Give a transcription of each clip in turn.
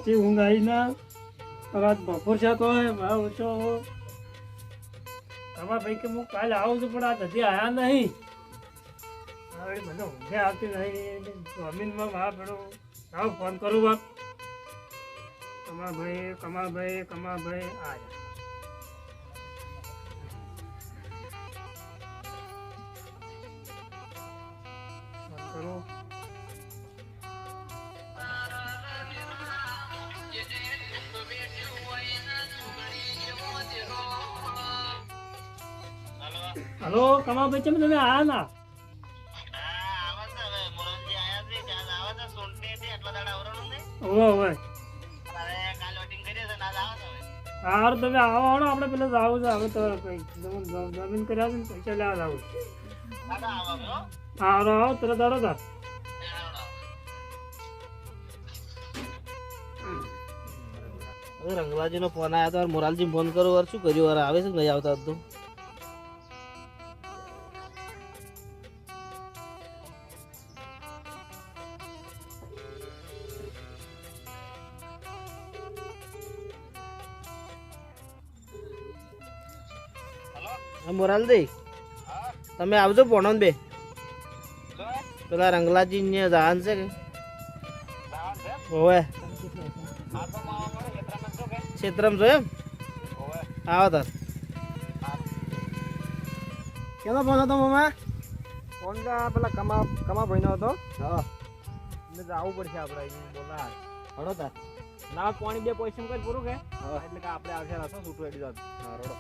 રાતે ઊંઘ આવી ના રાત બપોર છે તો ભાવ ઓછો તમારા ભાઈ કે હું કાલે આવું છું પણ આ હજી આવ્યા નહીં હવે મને ઊંઘે આવતી નહીં જમીનમાં મા પેલો આવો ફોન કરું બાપ કમાભાઈ આ ફોન કરું હલો કમાભાઈ ચમ તમે આયા ના ઓવે હાર તમે આવો આપણે પેલા જાવું છે હવે તો જમીન કર્યા છે ને પૈસા લેવા જાવું હારો આવો તરત આવો તાર રંગલાજી નો ફોન આવ્યો તો મોરાલજી ફોન કરો વાર શું કર્યું વાર આવે છે નહીં આવતા તો મોરાલજી તમે આવજો પોણો બે પેલા રંગલાજી ને જવાનું છે કે હોવે ક્ષેત્રમાં જો એમ આવો તાર કેનો ફોન હતો મામા ફોન તો પેલા કમા ભાઈનો હતો હા એટલે આવવું પડશે આપણે બોલા હડો તાર ના પાણી બે પૈસા કઈ પૂરું કે એટલે કે આપણે આવશે રાસો છૂટું એડી જાત હા રડો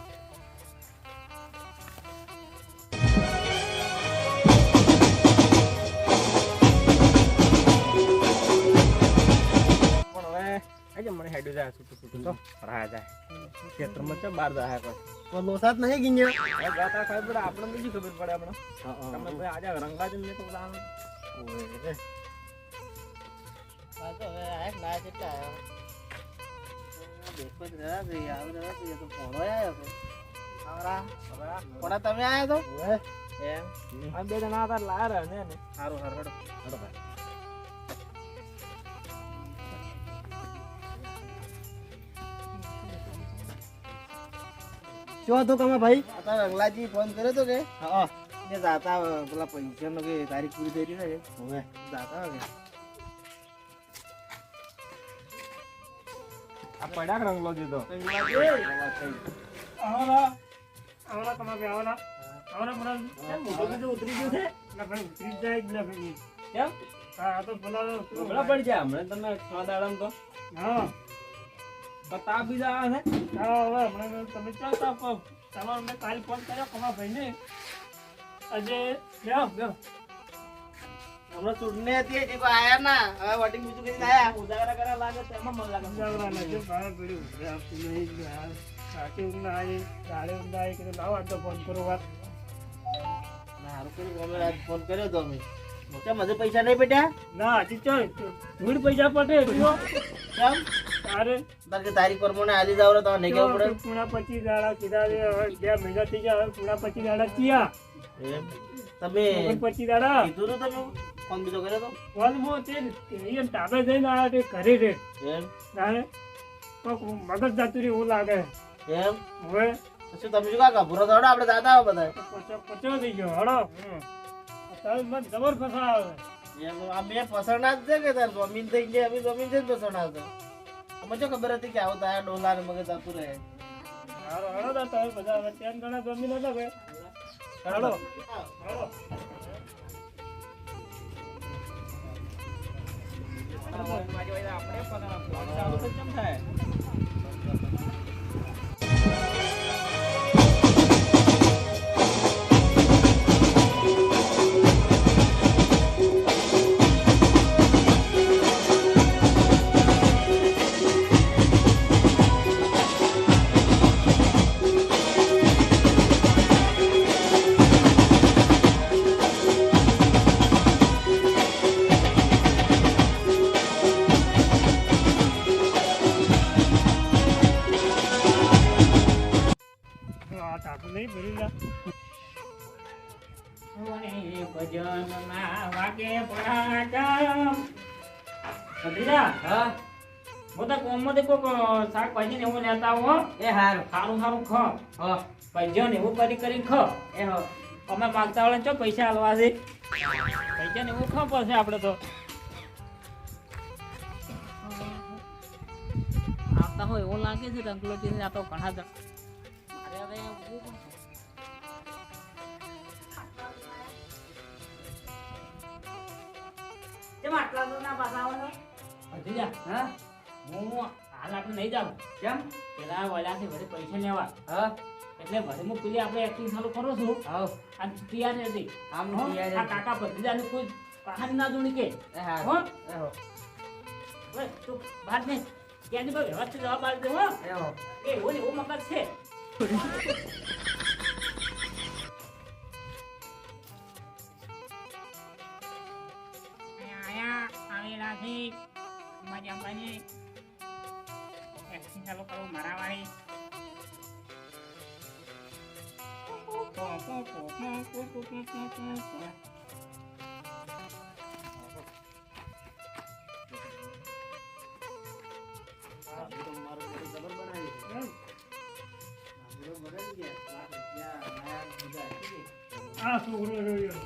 મને હેડ્યું જાય છૂટું તો ફરાયા જાય ક્ષેત્રમાં છે બહાર જાય કોઈ લોસાત નહીં ગીન્યો ગાતા ખાય પડે આપણે બીજી ખબર પડે આપણે તમને ભાઈ આજે રંગાજી ને તો લાવ હવે આ ના કેટલા દેખો જરા ભાઈ આવ જરા તો પોણો આવ્યો કે આવરા પોણા તમે આયા તો એમ આ બે જણા હતા લાયા રહે ને સારું સારું હડો ભાઈ શું હતું કમા ભાઈ અત્યારે રંગલાજી ફોન કર્યો તો કે હા એ જાતા પેલા પૈસાનો કે તારીખ પૂરી થઈ રહી છે હવે જાતા કે આ પડ્યા રંગલો દીધો આવરા કમા ભાઈ આવરા મોટો ઉતરી ગયો છે ના ભાઈ ઉતરી જાય જ ના ભાઈ કેમ હા તો પેલા પડી જાય હમણાં તમે 6 દાડામાં તો હા બતા બીજા આવે છે હા હવે હમણાં તમે ચાલતા તમારે મેં કાલ ફોન કર્યો કમા ભાઈને આજે બેહો હમણાં ચૂંટણી હતી જે કોઈ આયા ના હવે વોટિંગ બીજું કરીને આયા ઉજાગરા કરવા લાગે તેમાં મન લાગે ઉજાગરા લાગે બહાર પડ્યું આપતું નહીં સાચી ઊંઘ ના આવી ગાળે ઊંઘ આવી કે લાવો આજ તો ફોન કરો વાત ના હારું કર્યું અમે આજ ફોન કર્યો તો અમે કેમ હજુ પૈસા નહીં પડ્યા ના હજી ચાલ ધૂળ પૈસા પડે એટલો કેમ અરે તાર કે તારીખ પ્રમાણે આલી જાવ તો નહીં કેવું પડે પૂણા 25 દાડા કીધા હવે 2 મહિના થઈ ગયા હવે પૂણા 25 દાડા થયા એમ તમે 25 દાડા કીધું તો તમે ફોન બીજો કર્યો તો ફોન મો તે ટાબે જઈને આવ્યા તે ઘરે રે એમ તારે મગજ જાતું રે એવું લાગે એમ હવે શું તમે શું કાકા ભૂરો દોડો આપણે દાદા આવો બધા પચો થઈ ગયો હળો તારે મને જબર ફસાવે એમ આ બે ફસણા જ છે કે તાર જમીન થઈ ગઈ અમે જમીન છે જ ફસણા હતા અમે જો ખબર હતી કે આવો તારા ડોલા ને મગજ આતું રહે હારો હળો દા તમે બધા હવે 3 ગણા જમીન હતા ભાઈ હળો હળો આપણે પણ ચાલુ તો કેમ થાય નહીં ભરેલા ભજન ના વાગે પડાકા ભત્રીજા હા હું તો કોમમાંથી કોક શાકભાજી ને એવું લેતા આવો હો. એ હારું સારું સારું ખા હો પૈસા ને એવું કરી ખા એ હો અમે માગતા વાળા ચો પૈસા આલવા છે પૈસા ને એવું ખા પડશે આપણે તો આવતા હોય એવું લાગે છે અંકલોજી આ તો ઘણા જણ મારે હવે ઊભું પણ છે. કેમ આટલા તો ના પાછા આવો છો ભત્રીજા, હા હું હાલ આપણે નહીં જાઉં કેમ પેલા વળ્યાથી વળી પૈસા લેવા હા એટલે વળી હું પેલી આપણે એક્ટિંગ ચાલુ કરું છું આવ અને તૈયાર હતી આમ હો? તૈયાર આ કાકા ભત્રીજાને કોઈ કહાની ના જોડી કે એ હો હારું એ હો ઓય તું બહાર ને ક્યાંથી ભાઈ વ્યવસ્થિત જવાબ આપજો હો એ હો એ એવું ને એવું મગજ છે આયા આવેલા છે મજા બની એક્ટિંગ ચાલુ કરું મારા વાળી આ છોકરો રહ્યો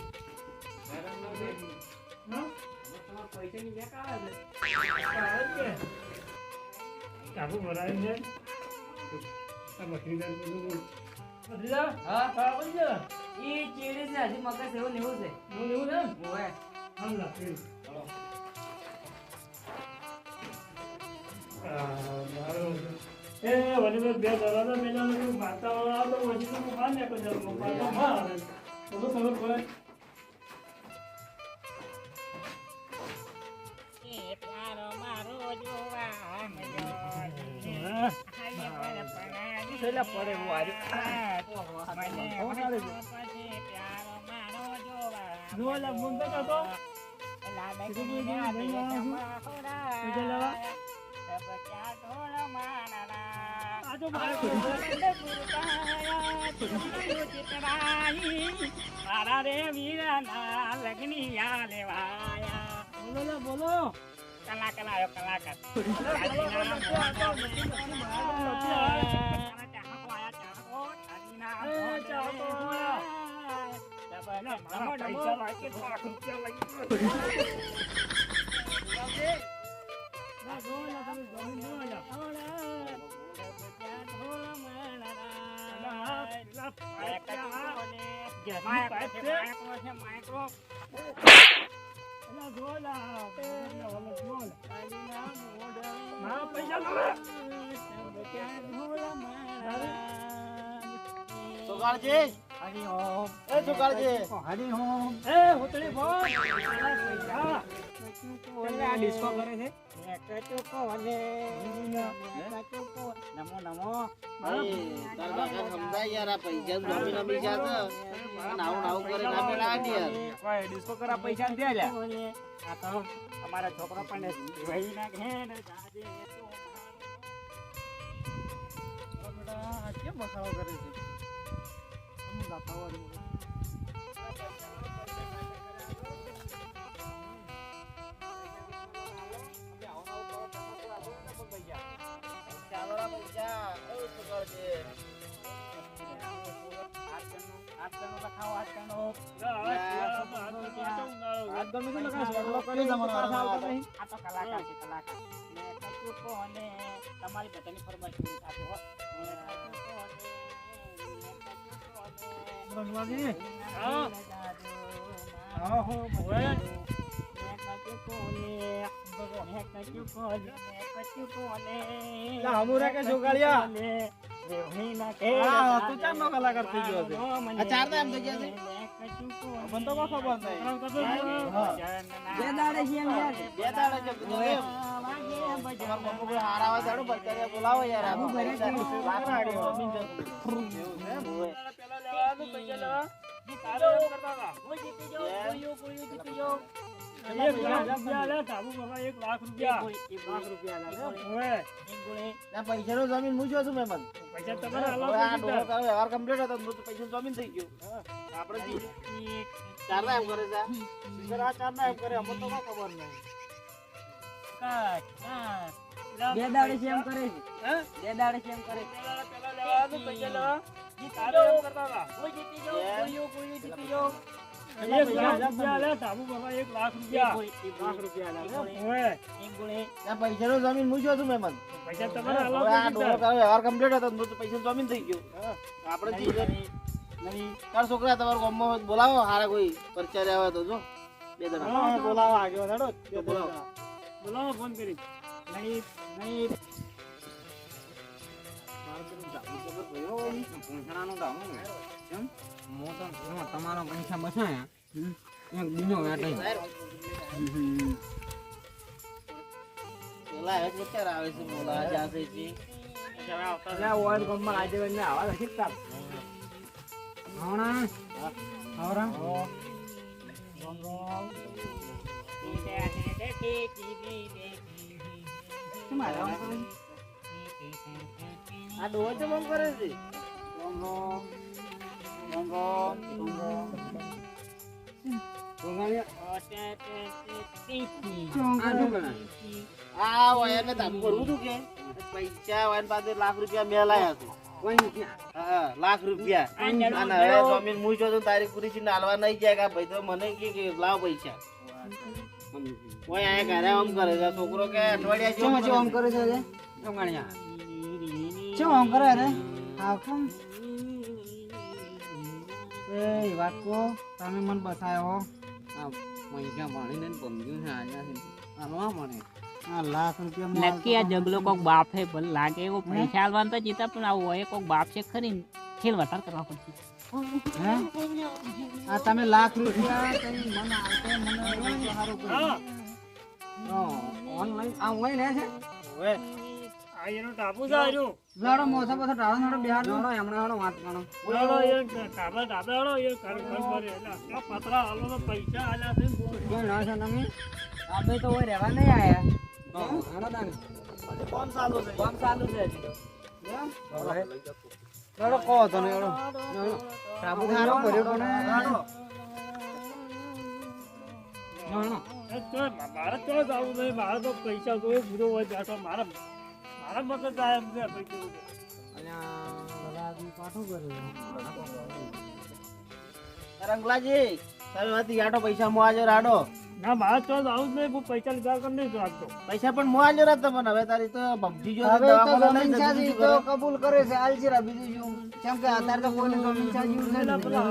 પૈસાની બેક આવે છે ચાલુ ભરાય છે આ બકરીદાર બધું બકરીદાર હા હા બોલ છે ઈ ચીડી છે હજી મગજ એવું ને એવું છે હું લેવું છે ઓય હાલ ના ફેર ચલો એ વળી બે દરવાજા મેલા વાતાવરણ આવતો પછી તો બહાર નીકળી જવાનું બહાર આવે બધું ખબર પડે છેલ્લા પડે હું આજે જોવા ફોન તો કરતો મારા રે વીરાના લગનિયા લેવાયા બોલો બોલો કલાકાર આવ્યો કલાકાર સુગાળજી હરિઓમ એ સુગાળજી હરિઓમ એ હોતળી બોલ પૈસા આ ડિસ્કો કરે છે નમો નમો ભાઈ તાર બાકા સમજાય યાર આ પૈસા જમી નમી જાત નાવું નાવું કરે ના પેલા યાર કોઈ ડિસ્કો કરા પૈસા દે લે આ તો અમારા છોકરો પણ વહી ના ઘેર જાજે તો બેટા કેમ બસાવો કરે છે હું જાતાવાળી ચાલોરા પૈસા એ સુગાળજી તમારી બધાની ફરમાઈશ તું ચાર નો કલાકાર થઈ ગયો છે આ ચાર તો એમ થઈ ગયા છે મને તો ખબર નહીં બે દાડે છે એમ યાર બે દાડા છે બધું એમ તમાર મમ્મી કોઈ હારા આવે જાડો બચ્ચાને બોલાવો યાર આ ઘરે પૈસા કેવું? વાત રાડી જમીન જતું એવું છે એમ હોય ના પૈસા નો જમીન મૂક્યો છું મેં મને આ ડોહો તારો વ્યવહાર કમ્પ્લીટ હતો તો પૈસા જમીન થઈ ગયો આપણે ચાર ના એમ કરે છે ચાર ના એમ કરે અમને તો કઈ ખબર નહીં બે દાડે છે એમ કરે છે હે? બે દાડે છે એમ કરે છે પેલા લેવા દો, પૈસા લેવા. તારે એમ કરતા હતા. કોઈ જીતી જાઓ કોઈ જીતી જાઓ એક લાખ રૂપિયા લે, ધાબુ બાબા 1 લાખ રૂપિયા. લાખ રૂપિયા લે. ઓય, ત્યાં પૈસાનો જમીન મૂક્યો છું મહેમાન પૈસા તમારે હવે આલવા આ પડશે. ડોહો તારો વ્યવહાર કમ્પ્લીટ હતો ને તો પૈસા જમીન થઈ ગયો આપણે જી તાર છોકરા તમારા ગામમાં બોલાવો હારા કોઈ પરચારે આવે તો જો બે જણા હા, બોલાવો આગળ હેડો. બોલાવો. બોલાવો ફોન કરી. તમારો પૈસા બસાયા એક બીજો વેટાઈ પેલા હવે ક્યારે આવે છે બોલા જાશે છે વર્લ્ડ કપમાં આજે બંને આવા લખી તાર આવણા આવરા શું મારા આમ કરે છે? આ ડોહો તો મમ કરે છે આ વયા ને તાપ કરવું તું કે પૈસા વયા પાસે લાખ રૂપિયા મેલાયા છે હા લાખ રૂપિયા અને હવે જમીન મૂક્યો તો તારી પૂરી થી નાલવા નહીં જાય કે આ ભાઈ તો મને કે લાવ પૈસા ઓય આ ઘરે આમ કરે છે છોકરો કે અઠવાડિયા જેવું શું આમ કરે છે રે જોગાણિયા શું આમ કરે રે હા કેમ એ વાત કો તમે મન બસાયો આ પૈસા પાણીને પમજ્યું છે આનાથી આલવા મને આ લાખ રૂપિયા નક્કી આ જગલો કોક બાપ હે ભલે લાગે એવો પૈસા આલવાનું તો જીતા પણ આવું હોય કોક બાપ છે ખરી ખેલ વટાર કરવા પડશે હે આ તમે લાખ રૂપિયા તમે મન આવતે મને સારું હા, ઓનલાઈન આ ઓય લે છે ઓય, આ એનો ટાપુ છે આર્યો. લાડો મોસા પાછો ટાળો નાડો બિહાર જોડો એમણે હાડો વાત કરો બોલો, એ ટાબા ટાબા હાલો, એ ઘર ભરે. એટલે આટલા પતરા હાલો તો પૈસા આલ્યા છે ને બોલ. કેમ ના છો તમે આપણે તો ઓય રહેવા નહીં આયા હાડો દાને કોણ ચાલુ છે? કામ ચાલુ છે લાડો કો તો ને લાડો સાબુ ખારો ભર્યો પણ લાડો એ તો મારે તો જવું નહીં. મારે તો પૈસા જોઈએ પૂરો હોય બેઠો. મારા મગજ જાય એમ છે પૈસા. રંગલાજી તમે વાત યાડો પૈસા મોઆજો રાડો ના, મારે તો જવું જ નહીં. હું પૈસા લીધા કર નહીં રાખતો. પૈસા પણ મોઆજો રાત તમને હવે તારી તો ભમજી જો હવે તો જમીન સાજી તો કબૂલ કરે છે આલજીરા બીજું શું કેમ કે અત્યારે તો કોઈને જમીન સાજી છે પેલા પેલા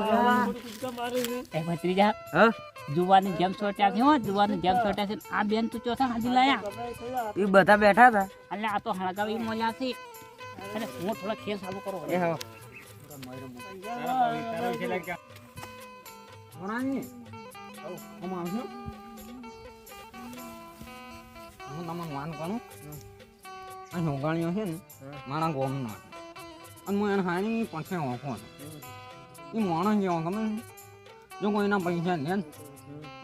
કૂદકા મારે છે. એ ભત્રીજા જુવાની જેમ સોટ્યા છે હો જુવાની જેમ સોટ્યા છે આ બેન તું ચોથા હાજી લાયા તમે કયા? એ બધા બેઠા હતા એટલે આ તો હળગાવી મળ્યા છે અને હું થોડા ખેલ ચાલુ કરો એ હા ભણાની હું આવશું હું તમને વાન કરું આ હોગાણીઓ છે ને મારા ગોમનો અને હું એને હાણી પછી ઓળખો એ માણસ જેવો ગમે ને જો કોઈના પૈસા લે ને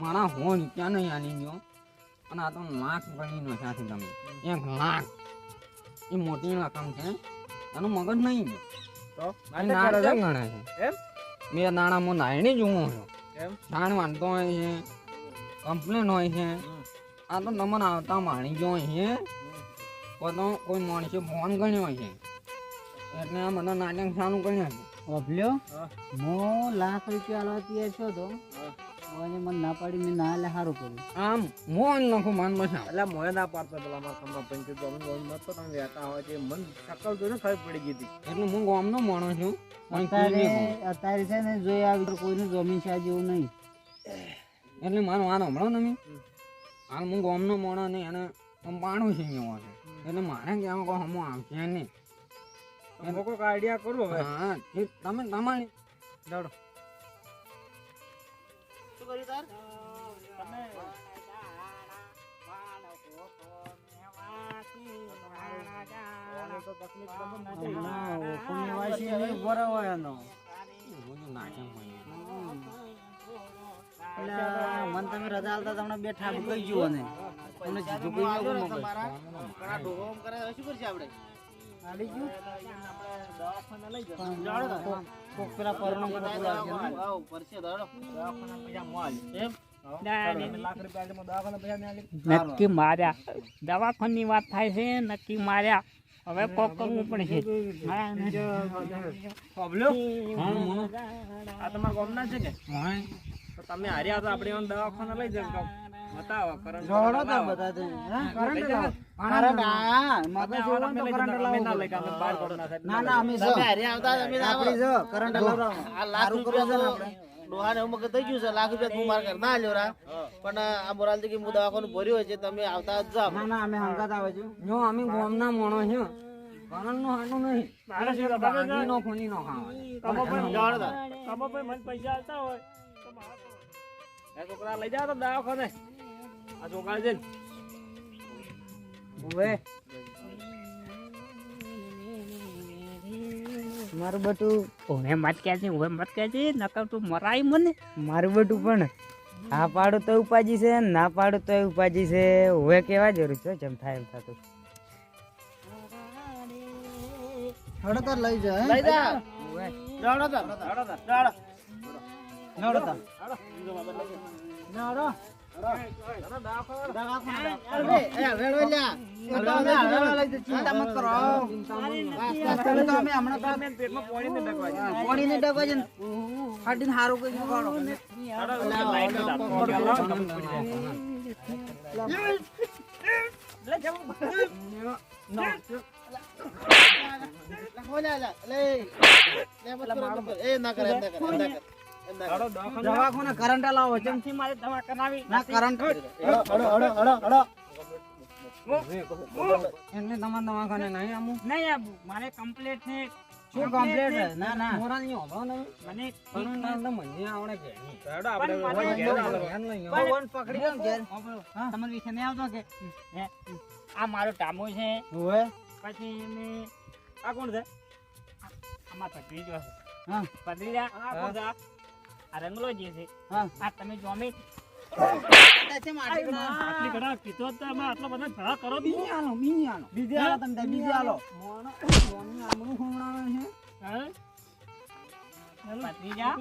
મારા હો રૂપિયા નહીં આલી ગયો અને આ તો લાખ ગણી નાખ્યા છે તમે 1 લાખ એ મોટી રકમ છે એનું મગજ નહીં ગયો ગણે છે મેં નાણામાં નાયણી જોવો છો જાણ વાંધો હોય છે કમ્પ્લેન હોય છે આ તો તમને આવતા માણી ગયો હોય છે બધો કોઈ માણસે ફોન ગણ્યો હોય છે એટલે આ બધા નાટક ચાલુ કર્યા છે ઓભલ્યો મો લાખ રૂપિયા આલવા તૈયાર છો તો મને મન ના પાડી મેં ના લે સારું કર્યું આમ મોન લખું માન બસા એટલે મોય ના પાડતા પેલા મારા કમરા પંચે જમીન મત તો તમે વેતા હોય છે. મન શકલ તો ને ખબર પડી ગઈ હતી. એટલે હું ગામનો માણસ છું અત્યારે છે ને જોઈ આવી કોઈનું જમીન છે જેવું નહીં એટલે મારો વાન હમણાં તમે હાલ હું ગામનો માણસ નહીં એને પાણું છે અહીંયા છે એટલે મારે કહેવા કોઈ હમો આવશે નહીં કોઈક આઈડિયા કરો હવે. હા તમે તમારી દોડો શું કર્યું તાર મન તમે રજા આલતા તમને બે ઠાબ કઈ ગયો ને તમને સીધું કઈ ગયો તમારા ઘણા ડોહો આમ કરે હવે શું કરશે આપણે આડી ગયું દવાખાને લઈ જાઓ. જાડો કોક પેલા પરણો આવ પરસે દાડો દવાખાના પૈસા મોલ. એમ લાખ રૂપિયા આલે, દવાખાના પૈસા નહીં આલે. નક્કી માર્યા દવાખાની વાત થાય છે નક્કી માર્યા હવે કોક કરવું પડશે સાંભળ્યો? આ તમારા ગામના છે કે? તો તમે હાર્યા તો આપણે આમ દવાખાના લઈ જાવ. બતાવો કરંટ જોડો તો બધા તો. હા? કરંટ લાવો. કરંટ, હા. મગજ તમે જોવો આવો ને તો અમે કરંટ લઈ લાવો. ના લઈ કે અમે બહાર ગામના સાહેબ. ના ના અમે તમે હારે આવતા તમે આપણી જો કરંટ લાવો. આ લાખ રૂપિયા તો ડોહાને ઉમર થઈ ગયું છે. લાખ રૂપિયા તું માર કર ના લ્યો રા. પણ આ મોરાલજી કે હું દવાખાનું ભર્યું હોય છે તમે આવતા જ જાવ. ના ના અમે હંગાત આવે છે. જો અમે ગોમના મોણો છે કરણનો હાટો નહીં મારે છે તો તમે બાગીનો ખૂની નો ખાવા જાણો ભાઈ મને પૈસા આવતા હોય તો મારા તો એ છોકરા લઈ જાવ તો દવાખાને. આ છોકરા છે ને ઓવે મારું બટું ઓવે મત કહે છે ઓવે મત કહે છે નકર તું મરાય મને મારું બટું પણ હા પાડું તો ઉપાજી છે ના પાડું તો ઉપાજી છે. હવે કેવા જરૂર છે જેમ થાય એમ થતું. હડો તો લઈ જા લઈ જા જાડો તો જાડો તો જાડો જાડો તો જાડો ચિંતા મત કરો. પાણી ને ડગવા છે ફાટીને હારું કઈ કાઢો. દવાખાને કરંટ લાવો ચમથી મારે દવા કરાવી ના કરંટ એમને તમારા દવાખાને નહીં આમું નહીં આબુ મારે કમ્પ્લીટ છે શું કમ્પ્લીટ છે ના ના મોરાની હોતો ને મને કરંટ ના તો મને આવડે કે નહીં હેડો આપણે પણ હોય મને ઘેર આલો. ધ્યાન નહીં કોઈ વન પકડી લો ઘેર તમને વિશે નહીં આવતો કે હે? આ મારો ટામો છે ઓએ પછી એને આ કોણ છે? આમાં પતરી જો છે હા પતરી જા આ કોણ છે? આ રંગલો જે છે હા આ તમે જોમી આટલી ઘડા પીતો જ તો અમે આટલા બધા ઘડા કરો બી. બીજી આલો બીજી આલો બીજી આલો તમે બીજી આલો મોણો મોની આમનું ખવડાવે છે હે? પતરી જા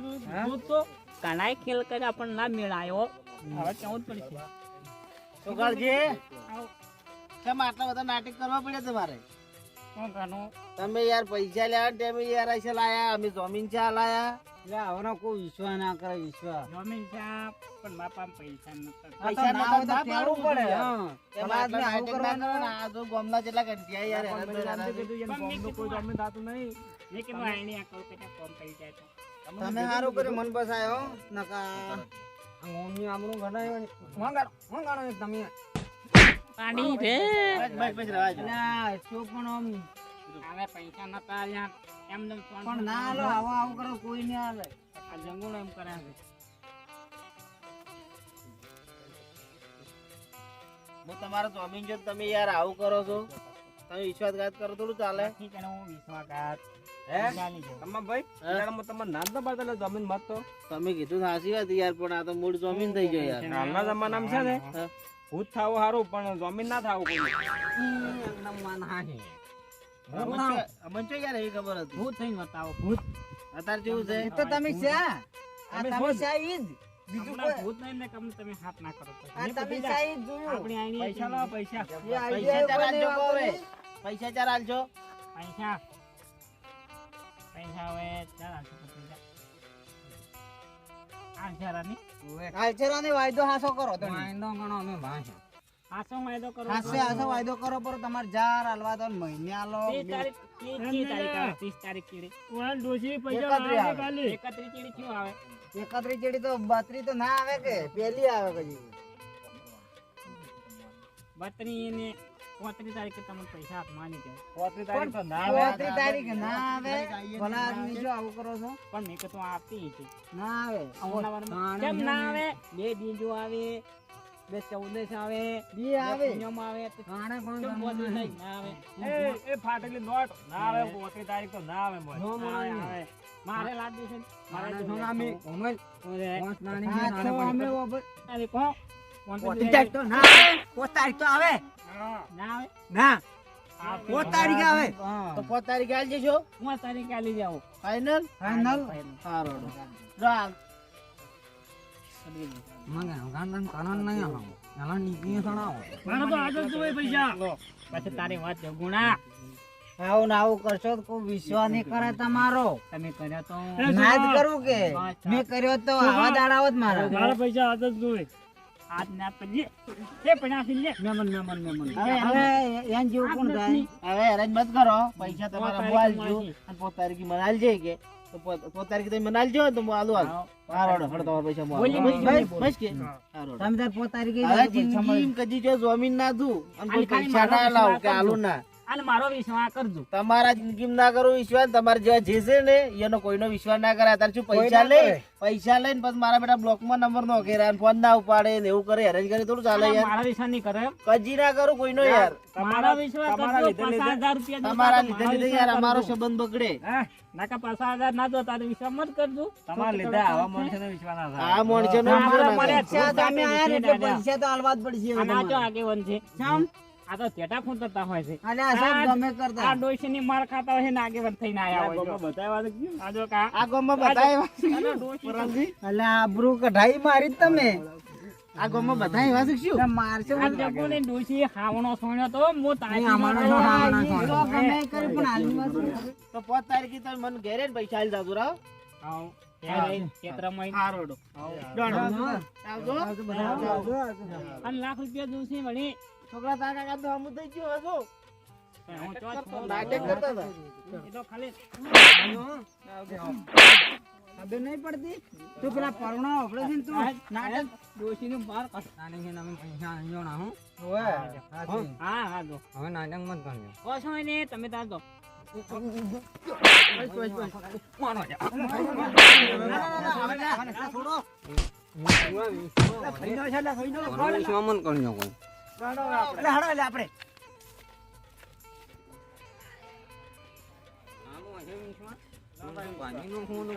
દૂધ તો કણાય ખેલ કરે પણ ના મેળાયો હવે કેવું જ પડશે સુગળજી કેમ આટલા બધા નાટક કરવા પડ્યા તમારે? શું કરવું તમે યાર પૈસા લેવા ટાઈમે યાર ऐसे લાયા અમે જમીન ચા લાયા લે આવનો કોઈ વિશ્વાસ ના કરે વિશ્વાસ જમીન છે પણ બાપા પૈસા નતા પૈસા ના હોય તો કેવું પડે હા પેલા આદમી આવું કરવાનું આ તો ગોમના જેટલા ઘંટિયા યાર પણ મેં નામ તો કીધું એમ ગામનું કોઈ જમીન થતું નહીં. મેં કીધું આઈને આ કહું કે કોમ કરી જાય તો તમે સારું કરે મન બસાયો નકા આ મોની આમનું ઘડાયો ને મંગાડો એક તમે પાણી રે બસ રવાજો ના શું પણ આમ હવે પૈસા નતા યાર એમને પણ ના હાલો આવો આવું કરો કોઈ નહીં હાલે આ જંગલો એમ કરે છે હું તમારો જમીન જો તમે યાર આવું કરો છો તમે વિશ્વાસઘાત કરો થોડું ચાલે નથી કે હું વિશ્વાસઘાત હે? ચાલી જાઉં. તમારા ભાઈ યારમાં તમારે નામ તો પાડતા એટલે જમીન મત તો તમે કીધું સાચી વાત યાર પણ આ તો મૂળ જમીન થઈ ગયો યાર હાલના જમાનામાં છે ને હા. ભૂત થાવું સારું પણ જમીન ના થાવું કોઈ. એકદમ માન હાહી અમન ચો યાર એવી ખબર હતી ભૂત થઈને બતાવો ભૂત અત્યારે કેવું છે તો તમે શા આ તમે તમે શોધ. શા ઈ જ બીજું હમણાં કોઈ ભૂત નહીં ને કમ તમે હાથ ના કરો તો. આ તમે શા ઈ જ જોયું આપણી આઈની પૈસા લાવો પૈસા. એ આઈડિયા ચાર કોઈને આલજો હવે eh. પૈસા ચાર આલજો પૈસા પૈસા હવે ચાલ આલજો પૈસા આ જરાની આલચરાને વાયદો હાસો કરો તમે વાંદો ગણો અમે ભાષા હાસો વાયદો કરો હાસે હાસો વાયદો કરો પર તમારે જાર આલવા તો મહિને આલો 30 તારીખ આવે 30 તારીખ ચીડી વાન ડોશી પૈસા એકત્રી લાવે આવે. કાલે. 31 ચીડી શું આવે 31 ચેડી તો 32 તો ના આવે કે પેલી આવે કજી 32 ને 35 તારીખે તમને પૈસા હાથમાં આવી જાય 35 તારીખ તો ના આવે. 32 તારીખે ના આવે ભલા આદમી જો આવું કરો છો પણ મેં કીધું આપતી છે ના આવે કેમ ના આવે બે બીજો આવે બે 14 આવે બી આવે નિયમ આવે તો આણે પણ કેમ બોલી નહીં? ના આવે એ ફાટેલી નોટ ના આવે 35 તારીખ તો ના આવે મોય. નો આવે, મળે આવે. મારે લાદી છે મારે આણે તો સોના અમે ઓમલ ઓરે, પાંચ નાની હા નાને તો અમે પણ ઓબર અરે કોણ? કોણ તો 35 તારીખ તો ના આવે 5 તારીખ તો આવે હા. ના આવે ના આ 5 તારીખે આવે હા તો 5 તારીખે આલ જજો હું તારીખે આલી જાઉં ફાઇનલ ફાઇનલ ફાઇનલ. સારો રાલ મને ગાંડન કારણ નહીં આવો એલા નીકળી સણાવો મારો તો આજ જ જોઈએ પૈસા પછી તારી વાત જો ગુણા આવું ને આવું કરશો તો કોઈ વિશ્વાસ નહીં કરે તમારો. તમે કર્યો તો ના જ કરું કે મેં કર્યો તો આવા દાડાઓ જ મારા. મારા પૈસા આજ જ જોઈએ આજ ના પછી એ પૈસા લે મેમન હવે એન જેવું કોણ થાય? હવે હેરાન મત કરો પૈસા તમારા મોબાઈલ જો અને 5 તારીખે મનાલ જાય કે તો 5 તારીખે તમે મનાલ જો તો હું આલુ હાલ હારો હડો તમારા પૈસા મોબાઈલ બસ કે હારો તમે તાર 5 તારીખે હવે જિંદગી કદી જો જમીન ના દઉં અને કોઈ પૈસા ના લાવ કે આલુ ના અને મારો વિશ્વાસ કરજો તમારા જિંદગી ના કરો વિશ્વાસ તમારે જે જે છે ને એનો કોઈનો વિશ્વાસ ના કરે તાર શું પૈસા લઈને પછી મારા બેટા બ્લોક માં નંબર નો ઘેરા ફોન ના ઉપાડે ને એવું કરે હેરાન કરે થોડું ચાલે યાર મારા વિશ્વાસ નહીં કરે એમ. કજી ના કરું કોઈનો યાર મારા વિશ્વાસ કરજો 5000 રૂપિયા તમારા લીધે યાર અમારો સંબંધ બગડે નાકા 5000 ના દો તારે વિશ્વાસ મત કરજો તમારા લીધે આવા માણસોનો વિશ્વાસ ના થાય આ માણસો નો પૈસા તમે આયા ને એટલે પૈસા તો આલવા જ પડશે હવે આ જો તમારે. આગેવાન છે ચમ? આ તો ટેટા ખૂંટતા હોય છે અને આ સાહેબ ગમે કરતા. આ ડોશીની માર ખાતા હોય ને આગેવાન થઈને આયા હોય જો. બતાવ્યા તો કેમ? આ જો કા આ ગામમાં બધાય એટલે આબરૂ કઢાઈ મારી જ તમે. આ ગામમાં બધાય એવા શીખશું એટલે મારશો આ જગોની ડોશી હાવણો સોણ્યો તો મો તાજી અમારો નતો. હાવણો એ તો ગમે કરી પણ હાલમાં શું કરે? તો 5 તારીખે તમે મને ઘેરે ને પૈસા આલી જાજો રાવ આવ ત્યાં રહીને ખેતરમાં આવીને હારોડો આવજો આવજો બધા આવજો. અને લાખ રૂપિયા દઉં વળી છોકરા તારા કાકા તો હમુ થઈ ગયો હજો હું તો નાટક કરતા હતા એ તો ખાલી ખબર નહીં પડતી તું પેલા પરુણા વાપરે છે ને તું નાટક. ડોશીની માર ખાતા. તારે છે તમે પૈસા આલ્યો ના હું હોવે. હાચી. હા હા જો હવે નાટક મત કરજો કોશો ને તમે તાર દો વિશ્વાસ મત કરજો કોઈ એટલે હળો એટલે આપણે ભાજીનો ફોન